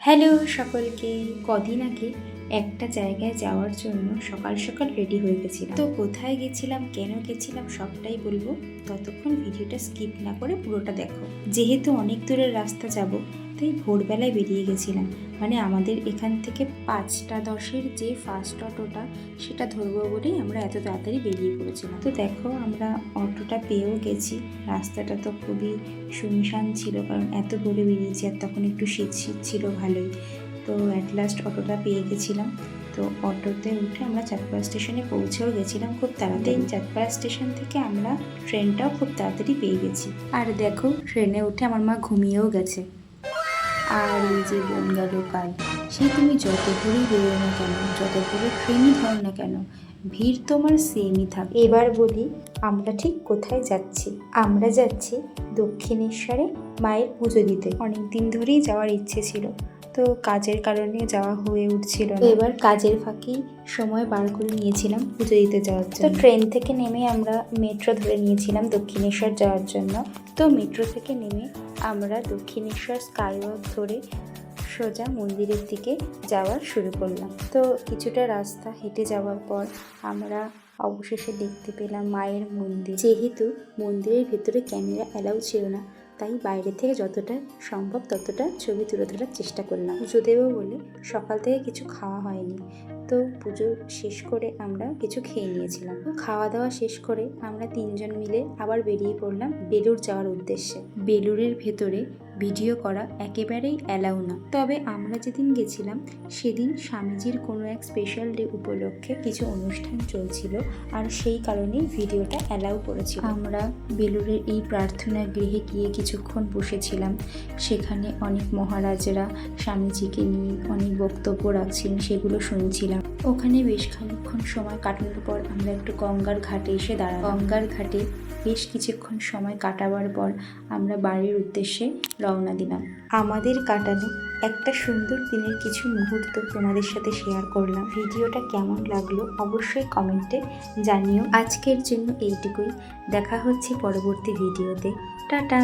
Hello সকলকে। কদিন আগে একটা জায়গায় যাওয়ার জন্য সকাল সকাল রেডি হয়ে গেছিলাম। তো কোথায় গেছিলাম, কেন গেছিলাম সবটাই বলবো, ততক্ষণ ভিডিওটা স্কিপ না করে পুরোটা দেখো। যেহেতু অনেক দূরের রাস্তা যাব, তাই ভোরবেলায় বেরিয়ে গেছিলাম। মানে আমাদের এখান থেকে 5:10 যে ফার্স্ট অটোটা, সেটা ধরবো বলেই আমরা এত তাড়াতাড়ি বেরিয়ে পড়েছিলাম। তো দেখো আমরা অটোটা পেয়েও গেছি। রাস্তাটা তো খুবই শুনশান ছিল, কারণ এত ভোরে বেরিয়েছি আর তখন একটু শীত শীত ছিল ভালোই। তো অ্যাট লাস্ট অটোটা পেয়ে গেছিলাম। তো অটোতে উঠে আমরা চাঁদপাড়া স্টেশনে পৌঁছেও গেছিলাম খুব তাড়াতাড়ি। চাঁদপাড়া স্টেশন থেকে আমরা ট্রেনটাও খুব তাড়াতাড়ি পেয়ে গেছি। আর দেখো ট্রেনে উঠে আমার মা ঘুমিয়েও গেছে। আর এই যে বোন গেল কাল, সে তুমি যত ভোরেই বেরো না কেন, যত ভোরে ট্রেনই ধর না কেন, ভিড় তোমার সেমই থাকে। এবার বলি আমরা ঠিক কোথায় যাচ্ছি। আমরা যাচ্ছি দক্ষিণেশ্বরে মায়ের পুজো দিতে। অনেক দিন ধরেই যাওয়ার ইচ্ছে ছিল, তো কাজের কারণে যাওয়া হয়ে উঠছিল না। এবার কাজের ফাঁকেই সময় বার করে নিয়েছিলাম পুজো দিতে যাওয়ার জন্য। তো ট্রেন থেকে নেমে আমরা মেট্রো ধরে নিয়েছিলাম দক্ষিণেশ্বর যাওয়ার জন্য। তো মেট্রো থেকে নেমে আমরা দক্ষিণেশ্বর স্কাইওয়াক ধরে সোজা মন্দিরের দিকে যাওয়া শুরু করলাম। তো কিছুটা রাস্তা হেঁটে যাওয়ার পর আমরা অবশেষে দেখতে পেলাম মায়ের মন্দির। যেহেতু মন্দিরের ভেতরে ক্যামেরা অ্যালাউ ছিল না, তাই বাইরে থেকে যতটা সম্ভব ততটা ছবি তুলে ধরার চেষ্টা করলাম। পুজো দেবো বলে সকাল থেকে কিছু খাওয়া হয়নি। তো পুজো শেষ করে আমরা কিছু খেয়ে নিয়েছিলাম। তো খাওয়া দাওয়া শেষ করে আমরা 3জন মিলে আবার বেরিয়ে পড়লাম বেলুড় যাওয়ার উদ্দেশ্যে। বেলুড়ের ভেতরে ভিডিও করা একেবারেই অ্যালাউ না। তবে আমরা যেদিন গেছিলাম সেদিন স্বামীজির কোনো এক স্পেশাল ডে উপলক্ষে কিছু অনুষ্ঠান চলছিল, আর সেই কারণেই ভিডিওটা অ্যালাউ করেছিল। আমরা বেলুড়ের এই প্রার্থনা গৃহে গিয়ে কিছুক্ষণ বসেছিলাম। সেখানে অনেক মহারাজেরা স্বামীজিকে নিয়ে অনেক বক্তব্য রাখছিলেন, সেগুলো শুনছিলাম। ওখানে বেশ খানিকক্ষণ সময় কাটানোর পর আমরা একটু গঙ্গার ঘাটে এসে দাঁড়ালাম। গঙ্গার ঘাটে বেশ কিছুক্ষণ সময় কাটাবার পর আমরা বাড়ির উদ্দেশ্যে রওনা দিলাম। আমাদের কাটানো একটা সুন্দর দিনের কিছু মুহূর্ত তোমাদের সাথে শেয়ার করলাম। ভিডিওটা কেমন লাগলো অবশ্যই কমেন্টে জানিও। আজকের জন্য এইটুকুই। দেখা হচ্ছে পরবর্তী ভিডিওতে। টাটা।